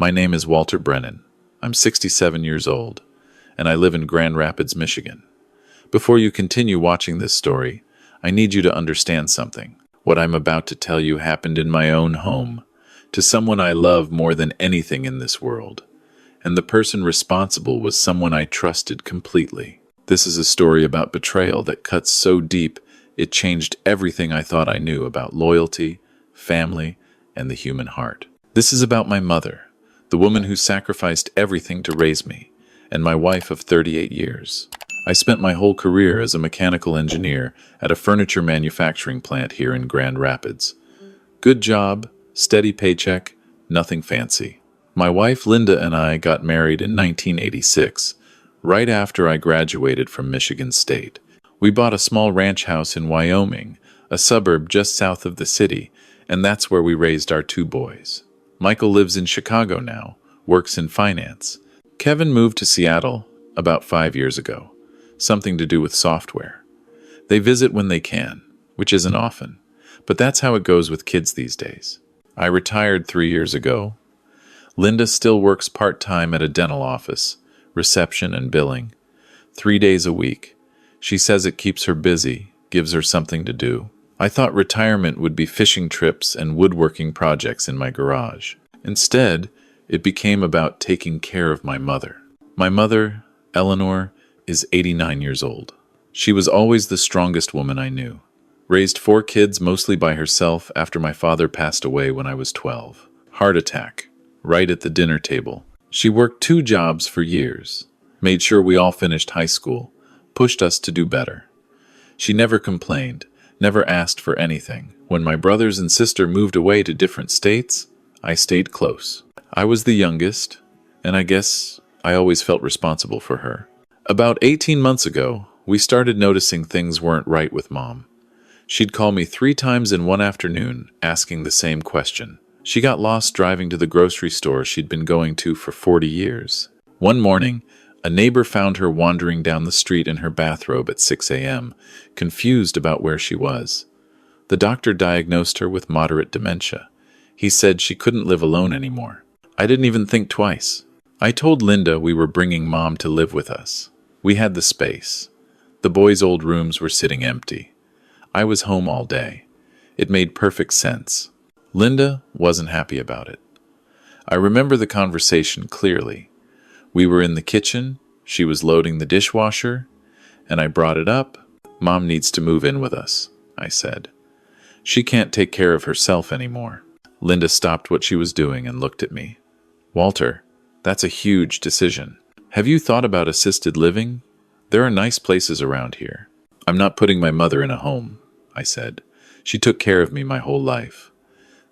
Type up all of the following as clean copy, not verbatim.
My name is Walter Brennan. I'm 67 years old, and I live in Grand Rapids, Michigan. Before you continue watching this story, I need you to understand something. What I'm about to tell you happened in my own home, to someone I love more than anything in this world. And the person responsible was someone I trusted completely. This is a story about betrayal that cuts so deep, it changed everything I thought I knew about loyalty, family, and the human heart. This is about my mother, the woman who sacrificed everything to raise me, and my wife of 38 years. I spent my whole career as a mechanical engineer at a furniture manufacturing plant here in Grand Rapids. Good job, steady paycheck, nothing fancy. My wife Linda and I got married in 1986, right after I graduated from Michigan State. We bought a small ranch house in Wyoming, a suburb just south of the city, and that's where we raised our two boys. Michael lives in Chicago now, works in finance. Kevin moved to Seattle about 5 years ago, something to do with software. They visit when they can, which isn't often, but that's how it goes with kids these days. I retired 3 years ago. Linda still works part-time at a dental office, reception and billing, 3 days a week. She says it keeps her busy, gives her something to do. I thought retirement would be fishing trips and woodworking projects in my garage. Instead, it became about taking care of my mother. My mother, Eleanor, is 89 years old. She was always the strongest woman I knew. Raised 4 kids mostly by herself after my father passed away when I was 12. Heart attack, right at the dinner table. She worked 2 jobs for years, made sure we all finished high school, pushed us to do better. She never complained, never asked for anything. When my brothers and sister moved away to different states, I stayed close. I was the youngest, and I guess I always felt responsible for her. About 18 months ago, we started noticing things weren't right with Mom. She'd call me 3 times in one afternoon, asking the same question. She got lost driving to the grocery store she'd been going to for 40 years. One morning, a neighbor found her wandering down the street in her bathrobe at 6 a.m., confused about where she was. The doctor diagnosed her with moderate dementia. He said she couldn't live alone anymore. I didn't even think twice. I told Linda we were bringing Mom to live with us. We had the space. The boys' old rooms were sitting empty. I was home all day. It made perfect sense. Linda wasn't happy about it. I remember the conversation clearly. We were in the kitchen, she was loading the dishwasher, and I brought it up. Mom needs to move in with us, I said. She can't take care of herself anymore. Linda stopped what she was doing and looked at me. Walter, that's a huge decision. Have you thought about assisted living? There are nice places around here. I'm not putting my mother in a home, I said. She took care of me my whole life.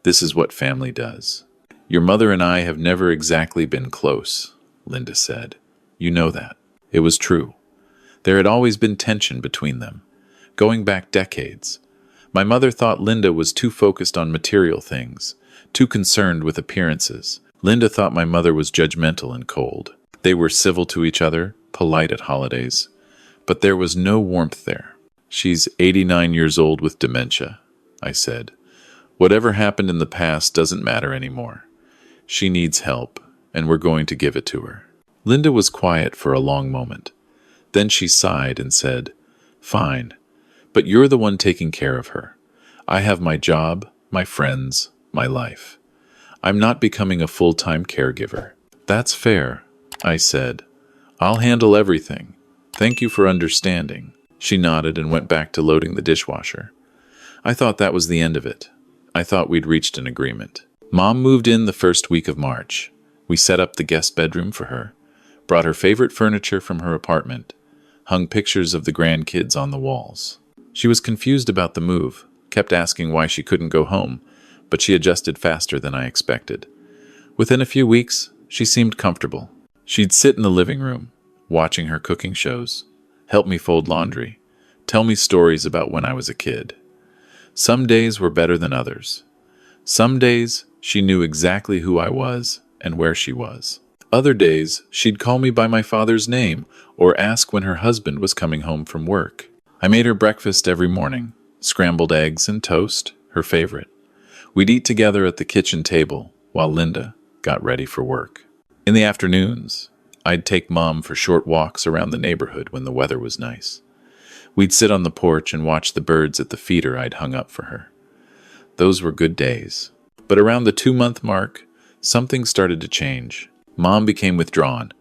This is what family does. Your mother and I have never exactly been close, Linda said. You know that. It was true. There had always been tension between them, going back decades. My mother thought Linda was too focused on material things, too concerned with appearances. Linda thought my mother was judgmental and cold. They were civil to each other, polite at holidays, but there was no warmth there. She's 89 years old with dementia, I said. Whatever happened in the past doesn't matter anymore. She needs help, and we're going to give it to her. Linda was quiet for a long moment. Then she sighed and said, Fine, but you're the one taking care of her. I have my job, my friends, my life. I'm not becoming a full-time caregiver. That's fair, I said. I'll handle everything. Thank you for understanding. She nodded and went back to loading the dishwasher. I thought that was the end of it. I thought we'd reached an agreement. Mom moved in the first week of March. We set up the guest bedroom for her, brought her favorite furniture from her apartment, hung pictures of the grandkids on the walls. She was confused about the move, kept asking why she couldn't go home, but she adjusted faster than I expected. Within a few weeks, she seemed comfortable. She'd sit in the living room, watching her cooking shows, help me fold laundry, tell me stories about when I was a kid. Some days were better than others. Some days, she knew exactly who I was and where she was. Other days, she'd call me by my father's name or ask when her husband was coming home from work. I made her breakfast every morning, scrambled eggs and toast, her favorite. We'd eat together at the kitchen table while Linda, got ready for work. In the afternoons, I'd take Mom for short walks around the neighborhood when the weather was nice. We'd sit on the porch and watch the birds at the feeder I'd hung up for her. Those were good days. But around the 2-month mark, something started to change. Mom became withdrawn.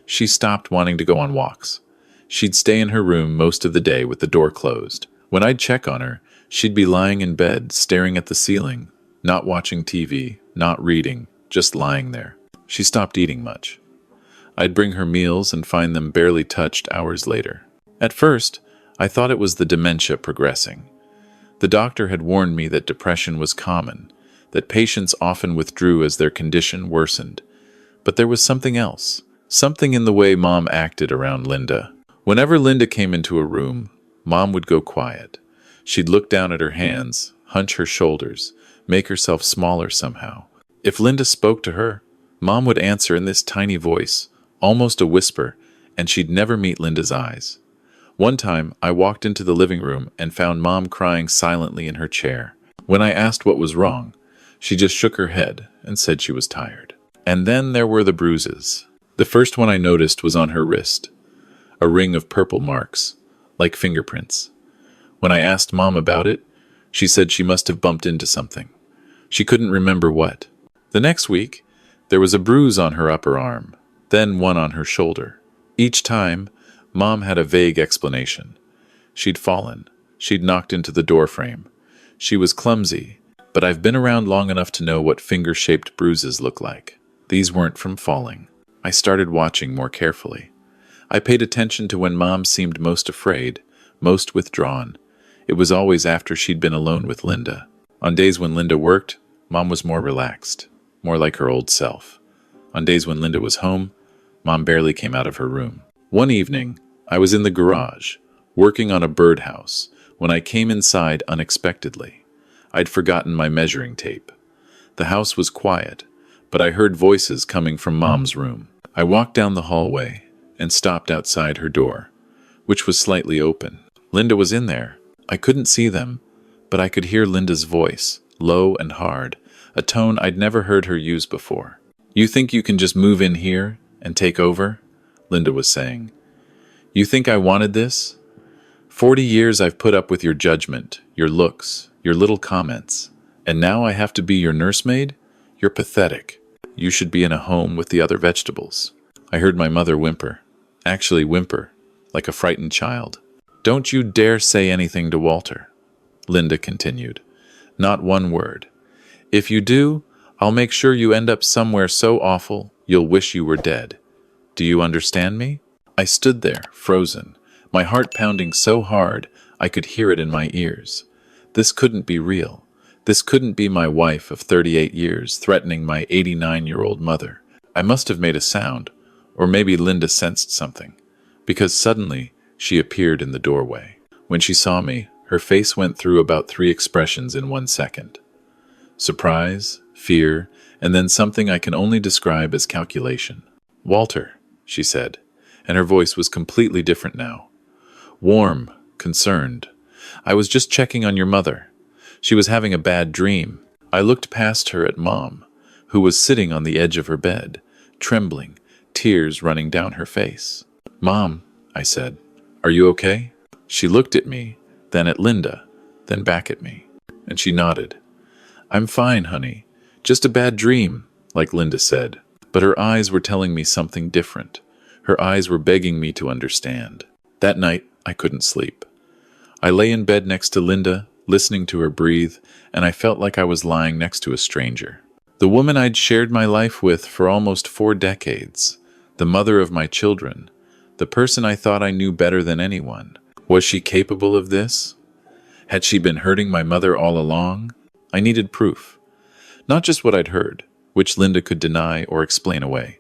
She stopped wanting to go on walks. She'd stay in her room most of the day with the door closed. When I'd check on her, she'd be lying in bed, staring at the ceiling, not watching TV, not reading, just lying there. She stopped eating much. I'd bring her meals and find them barely touched hours later. At first, I thought it was the dementia progressing. The doctor had warned me that depression was common, that patients often withdrew as their condition worsened. But there was something else, something in the way Mom acted around Linda. Whenever Linda came into a room, Mom would go quiet. She'd look down at her hands, hunch her shoulders, make herself smaller somehow. If Linda spoke to her, Mom would answer in this tiny voice, almost a whisper, and she'd never meet Linda's eyes. One time, I walked into the living room and found Mom crying silently in her chair. When I asked what was wrong, she just shook her head and said she was tired. And then there were the bruises. The first one I noticed was on her wrist, a ring of purple marks, like fingerprints. When I asked Mom about it, she said she must have bumped into something. She couldn't remember what. The next week, there was a bruise on her upper arm, then one on her shoulder. Each time, Mom had a vague explanation. She'd fallen. She'd knocked into the door frame. She was clumsy, but I've been around long enough to know what finger-shaped bruises look like. These weren't from falling. I started watching more carefully. I paid attention to when Mom seemed most afraid, most withdrawn. It was always after she'd been alone with Linda. On days when Linda worked, Mom was more relaxed, more like her old self. On days when Linda was home, Mom barely came out of her room. One evening, I was in the garage, working on a birdhouse, when I came inside unexpectedly. I'd forgotten my measuring tape. The house was quiet, but I heard voices coming from Mom's room. I walked down the hallway and stopped outside her door, which was slightly open. Linda was in there. I couldn't see them, but I could hear Linda's voice, low and hard, a tone I'd never heard her use before. "You think you can just move in here and take over?" Linda was saying. "You think I wanted this? 40 years I've put up with your judgment, your looks, your little comments, and now I have to be your nursemaid? You're pathetic. You should be in a home with the other vegetables." I heard my mother whimper. Actually whimper, like a frightened child. "Don't you dare say anything to Walter," Linda continued. "Not one word. If you do, I'll make sure you end up somewhere so awful you'll wish you were dead. Do you understand me?" I stood there, frozen, my heart pounding so hard I could hear it in my ears. This couldn't be real. This couldn't be my wife of 38 years threatening my 89-year-old mother. I must have made a sound, or maybe Linda sensed something, because suddenly she appeared in the doorway. When she saw me, her face went through about 3 expressions in 1 second. Surprise, fear, and then something I can only describe as calculation. "Walter," she said, and her voice was completely different now. Warm, concerned. "I was just checking on your mother. She was having a bad dream." I looked past her at Mom, who was sitting on the edge of her bed, trembling, tears running down her face. "Mom," I said, "are you okay?" She looked at me, then at Linda, then back at me, and she nodded. "I'm fine, honey. Just a bad dream," like Linda said. But her eyes were telling me something different. Her eyes were begging me to understand. That night, I couldn't sleep. I lay in bed next to Linda, listening to her breathe, and I felt like I was lying next to a stranger. The woman I'd shared my life with for almost 4 decades, the mother of my children, the person I thought I knew better than anyone. Was she capable of this? Had she been hurting my mother all along? I needed proof. Not just what I'd heard, which Linda could deny or explain away.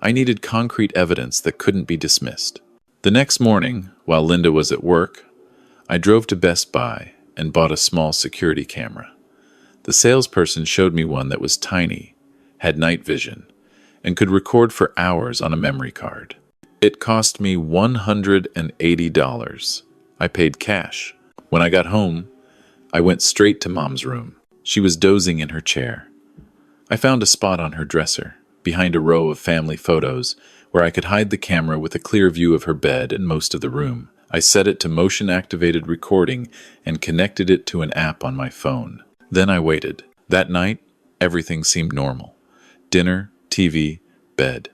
I needed concrete evidence that couldn't be dismissed. The next morning, while Linda was at work, I drove to Best Buy and bought a small security camera. The salesperson showed me one that was tiny, had night vision, and could record for hours on a memory card. It cost me $180. I paid cash. When I got home, I went straight to Mom's room. She was dozing in her chair. I found a spot on her dresser. behind a row of family photos, where I could hide the camera with a clear view of her bed and most of the room. I set it to motion-activated recording and connected it to an app on my phone. Then I waited. That night, everything seemed normal. Dinner, TV, bed.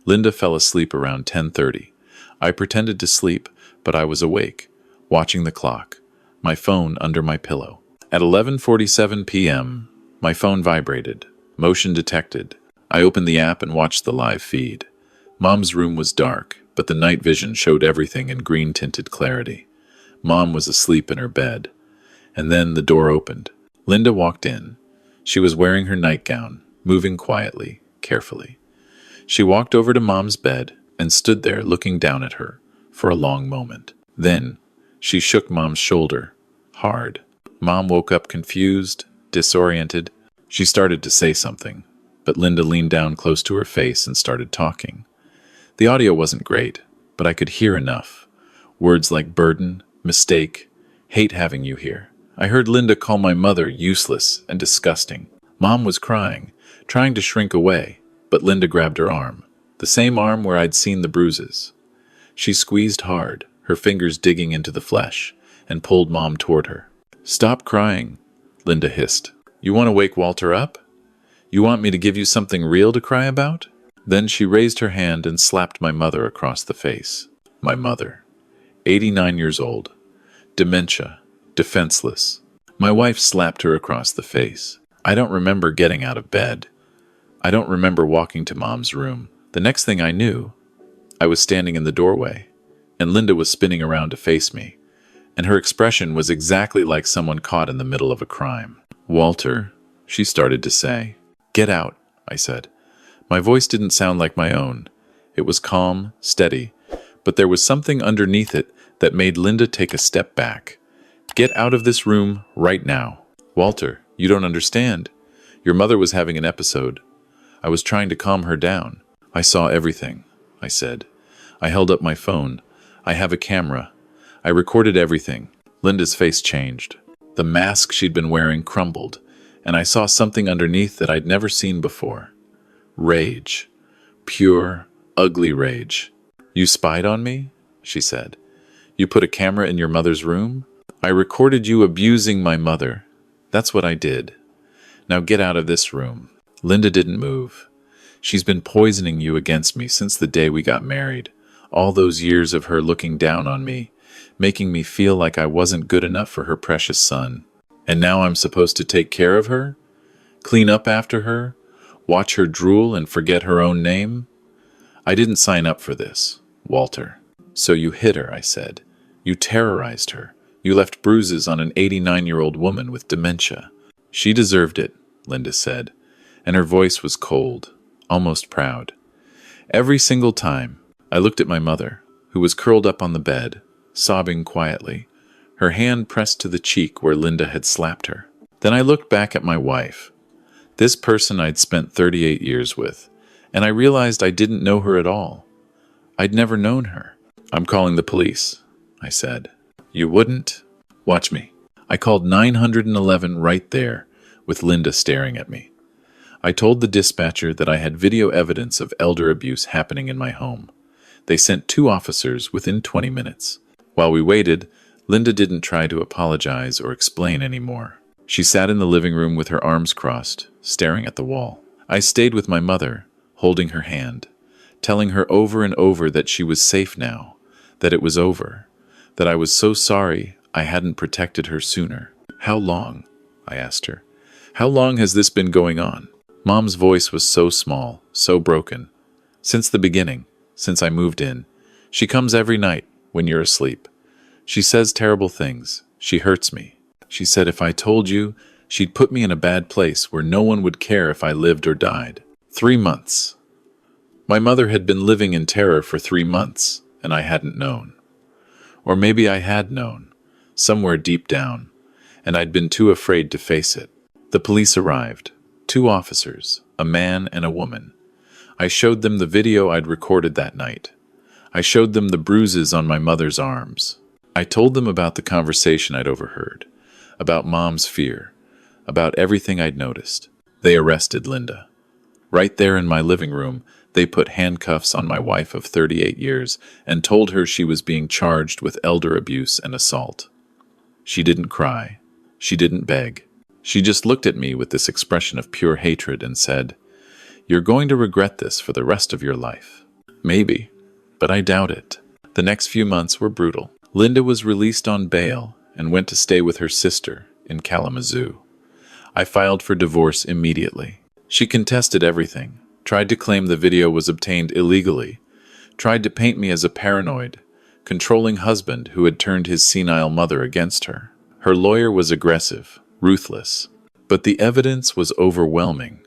Linda fell asleep around 10:30. I pretended to sleep, but I was awake, watching the clock, my phone under my pillow. At 11:47 p.m., my phone vibrated. Motion detected. I opened the app and watched the live feed. Mom's room was dark, but the night vision showed everything in green-tinted clarity. Mom was asleep in her bed. And then the door opened. Linda walked in. She was wearing her nightgown, moving quietly, carefully. She walked over to Mom's bed and stood there looking down at her for a long moment. Then, she shook Mom's shoulder, hard. Mom woke up confused, disoriented. She started to say something, but Linda leaned down close to her face and started talking. The audio wasn't great, but I could hear enough. Words like burden, mistake, hate having you here. I heard Linda call my mother useless and disgusting. Mom was crying, trying to shrink away, but Linda grabbed her arm, the same arm where I'd seen the bruises. She squeezed hard, her fingers digging into the flesh, and pulled Mom toward her. "Stop crying," Linda hissed. "You want to wake Walter up? You want me to give you something real to cry about?" Then she raised her hand and slapped my mother across the face. My mother, 89 years old, dementia, defenseless. My wife slapped her across the face. I don't remember getting out of bed. I don't remember walking to Mom's room. The next thing I knew, I was standing in the doorway, and Linda was spinning around to face me, and her expression was exactly like someone caught in the middle of a crime. "Walter," she started to say. "Get out," I said. My voice didn't sound like my own. It was calm, steady, but there was something underneath it that made Linda take a step back. "Get out of this room right now." "Walter, you don't understand. Your mother was having an episode. I was trying to calm her down." "I saw everything," I said. I held up my phone. "I have a camera. I recorded everything." Linda's face changed. The mask she'd been wearing crumbled, and I saw something underneath that I'd never seen before. Rage. Pure, ugly rage. "You spied on me?" she said. "You put a camera in your mother's room? I recorded you abusing my mother. That's what I did. Now get out of this room." Linda didn't move. "She's been poisoning you against me since the day we got married. All those years of her looking down on me, making me feel like I wasn't good enough for her precious son. And now I'm supposed to take care of her? Clean up after her? Watch her drool and forget her own name? I didn't sign up for this, Walter." "So you hit her," I said. "You terrorized her. You left bruises on an 89-year-old woman with dementia." "She deserved it," Linda said, and her voice was cold, almost proud. Every single time, I looked at my mother, who was curled up on the bed, sobbing quietly, her hand pressed to the cheek where Linda had slapped her. Then I looked back at my wife, this person I'd spent 38 years with, and I realized I didn't know her at all. I'd never known her. "I'm calling the police," I said. "You wouldn't? Watch me." I called 911 right there, with Linda staring at me. I told the dispatcher that I had video evidence of elder abuse happening in my home. They sent 2 officers within 20 minutes. While we waited, Linda didn't try to apologize or explain anymore. She sat in the living room with her arms crossed, staring at the wall. I stayed with my mother, holding her hand, telling her over and over that she was safe now, that it was over, that I was so sorry I hadn't protected her sooner. "How long?" I asked her. "How long has this been going on?" Mom's voice was so small, so broken. "Since the beginning, since I moved in. She comes every night when you're asleep. She says terrible things. She hurts me. She said if I told you, she'd put me in a bad place where no one would care if I lived or died." 3 months. My mother had been living in terror for 3 months, and I hadn't known. Or maybe I had known, somewhere deep down, and I'd been too afraid to face it. The police arrived. 2 officers, a man and a woman. I showed them the video I'd recorded that night. I showed them the bruises on my mother's arms. I told them about the conversation I'd overheard, about Mom's fear, about everything I'd noticed. They arrested Linda. Right there in my living room, they put handcuffs on my wife of 38 years and told her she was being charged with elder abuse and assault. She didn't cry. She didn't beg. She just looked at me with this expression of pure hatred and said, "You're going to regret this for the rest of your life." Maybe, but I doubt it. The next few months were brutal. Linda was released on bail and went to stay with her sister in Kalamazoo. I filed for divorce immediately. She contested everything, tried to claim the video was obtained illegally, tried to paint me as a paranoid, controlling husband who had turned his senile mother against her. Her lawyer was aggressive, ruthless, but the evidence was overwhelming.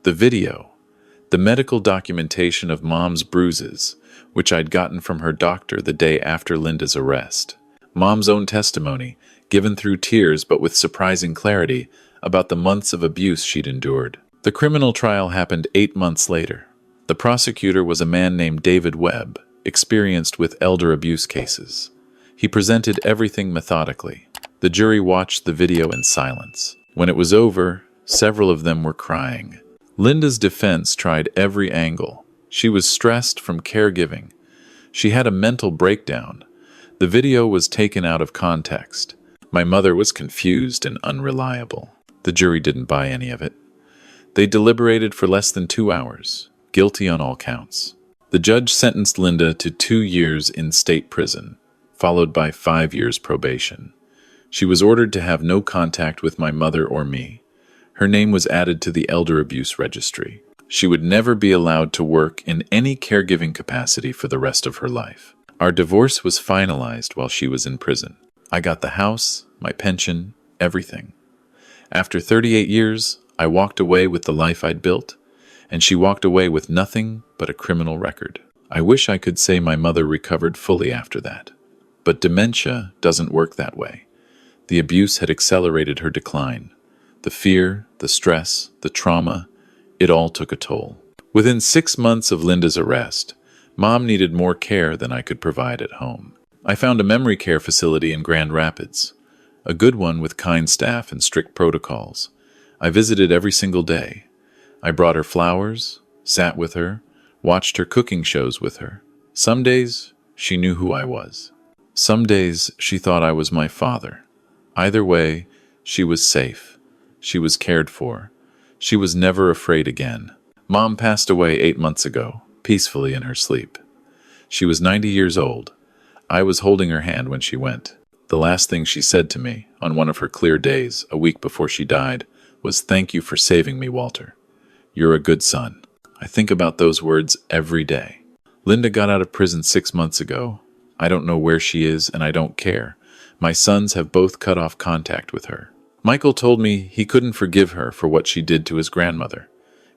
The video, the medical documentation of Mom's bruises, which I'd gotten from her doctor the day after Linda's arrest. Mom's own testimony, given through tears but with surprising clarity, about the months of abuse she'd endured. The criminal trial happened 8 months later. The prosecutor was a man named David Webb, experienced with elder abuse cases. He presented everything methodically. The jury watched the video in silence. When it was over, several of them were crying. Linda's defense tried every angle. She was stressed from caregiving. She had a mental breakdown. The video was taken out of context. My mother was confused and unreliable. The jury didn't buy any of it. They deliberated for less than 2 hours, guilty on all counts. The judge sentenced Linda to 2 years in state prison, followed by 5 years probation. She was ordered to have no contact with my mother or me. Her name was added to the elder abuse registry. She would never be allowed to work in any caregiving capacity for the rest of her life. Our divorce was finalized while she was in prison. I got the house, my pension, everything. After 38 years, I walked away with the life I'd built, and she walked away with nothing but a criminal record. I wish I could say my mother recovered fully after that. But dementia doesn't work that way. The abuse had accelerated her decline. The fear, the stress, the trauma, it all took a toll. Within 6 months of Linda's arrest, Mom needed more care than I could provide at home. I found a memory care facility in Grand Rapids, a good one with kind staff and strict protocols. I visited every single day. I brought her flowers, sat with her, watched her cooking shows with her. Some days, she knew who I was. Some days, she thought I was my father. Either way, she was safe. She was cared for. She was never afraid again. Mom passed away 8 months ago, peacefully in her sleep. She was 90 years old. I was holding her hand when she went. The last thing she said to me, on one of her clear days, a week before she died, was, "Thank you for saving me, Walter. You're a good son." I think about those words every day. Linda got out of prison 6 months ago. I don't know where she is, and I don't care. My sons have both cut off contact with her. Michael told me he couldn't forgive her for what she did to his grandmother.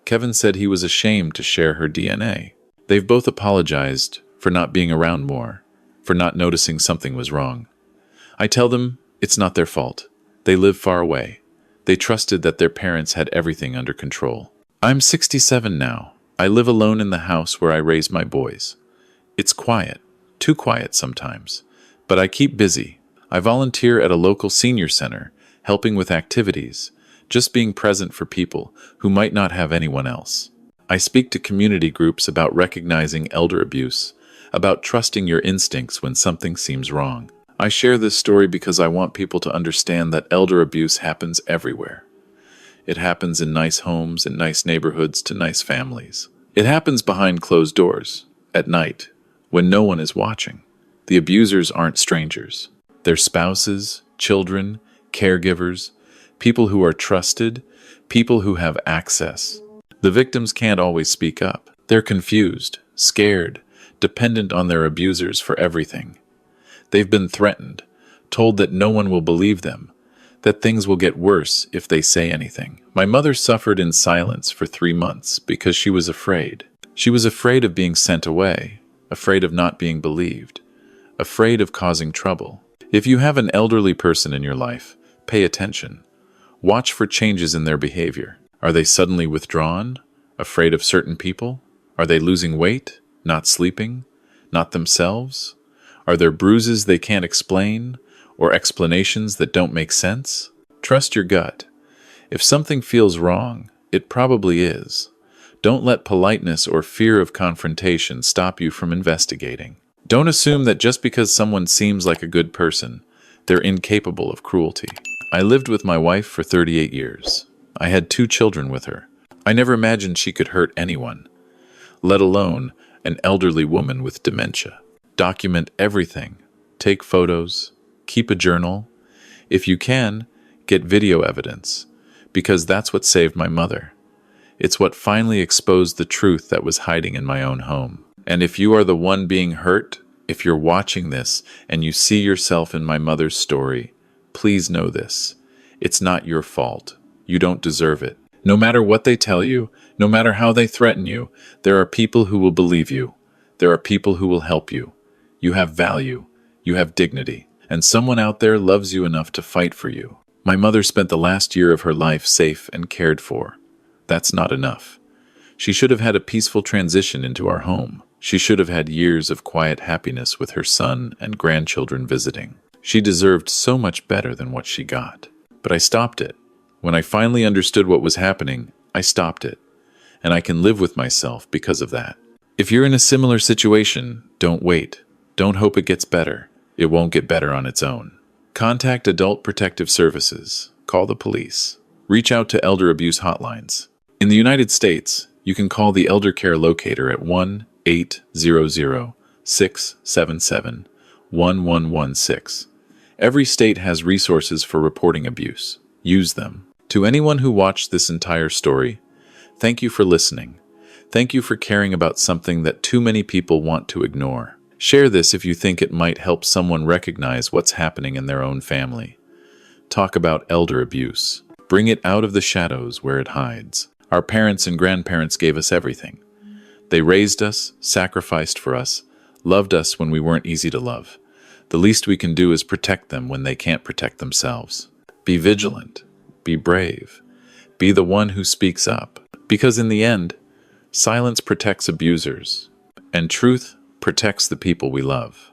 Kevin said he was ashamed to share her DNA. They've both apologized for not being around more, for not noticing something was wrong. I tell them it's not their fault. They live far away. They trusted that their parents had everything under control. I'm 67 now. I live alone in the house where I raise my boys. It's quiet, too quiet sometimes, but I keep busy. I volunteer at a local senior center, helping with activities, just being present for people who might not have anyone else. I speak to community groups about recognizing elder abuse, about trusting your instincts when something seems wrong. I share this story because I want people to understand that elder abuse happens everywhere. It happens in nice homes, in nice neighborhoods, to nice families. It happens behind closed doors, at night, when no one is watching. The abusers aren't strangers. They're spouses, children, caregivers, people who are trusted, people who have access. The victims can't always speak up. They're confused, scared, dependent on their abusers for everything. They've been threatened, told that no one will believe them, that things will get worse if they say anything. My mother suffered in silence for 3 months because she was afraid. She was afraid of being sent away, afraid of not being believed, afraid of causing trouble. If you have an elderly person in your life, pay attention. Watch for changes in their behavior. Are they suddenly withdrawn, afraid of certain people? Are they losing weight, not sleeping, not themselves? Are there bruises they can't explain, or explanations that don't make sense? Trust your gut. If something feels wrong, it probably is. Don't let politeness or fear of confrontation stop you from investigating. Don't assume that just because someone seems like a good person, they're incapable of cruelty. I lived with my wife for 38 years. I had 2 children with her. I never imagined she could hurt anyone, let alone an elderly woman with dementia. Document everything. Take photos. Keep a journal. If you can, get video evidence, because that's what saved my mother. It's what finally exposed the truth that was hiding in my own home. And if you are the one being hurt, if you're watching this and you see yourself in my mother's story, please know this. It's not your fault. You don't deserve it. No matter what they tell you, no matter how they threaten you, there are people who will believe you. There are people who will help you. You have value. You have dignity. And someone out there loves you enough to fight for you. My mother spent the last year of her life safe and cared for. That's not enough. She should have had a peaceful transition into our home. She should have had years of quiet happiness with her son and grandchildren visiting. She deserved so much better than what she got. But I stopped it. When I finally understood what was happening, I stopped it. And I can live with myself because of that. If you're in a similar situation, don't wait. Don't hope it gets better. It won't get better on its own. Contact Adult Protective Services. Call the police. Reach out to elder abuse hotlines. In the United States, you can call the Elder Care Locator at 1-800-677-1116. Every state has resources for reporting abuse. Use them. To anyone who watched this entire story, thank you for listening. Thank you for caring about something that too many people want to ignore. Share this if you think it might help someone recognize what's happening in their own family. Talk about elder abuse. Bring it out of the shadows where it hides. Our parents and grandparents gave us everything. They raised us, sacrificed for us, loved us when we weren't easy to love. The least we can do is protect them when they can't protect themselves. Be vigilant. Be brave. Be the one who speaks up. Because in the end, silence protects abusers, and truth protects the people we love.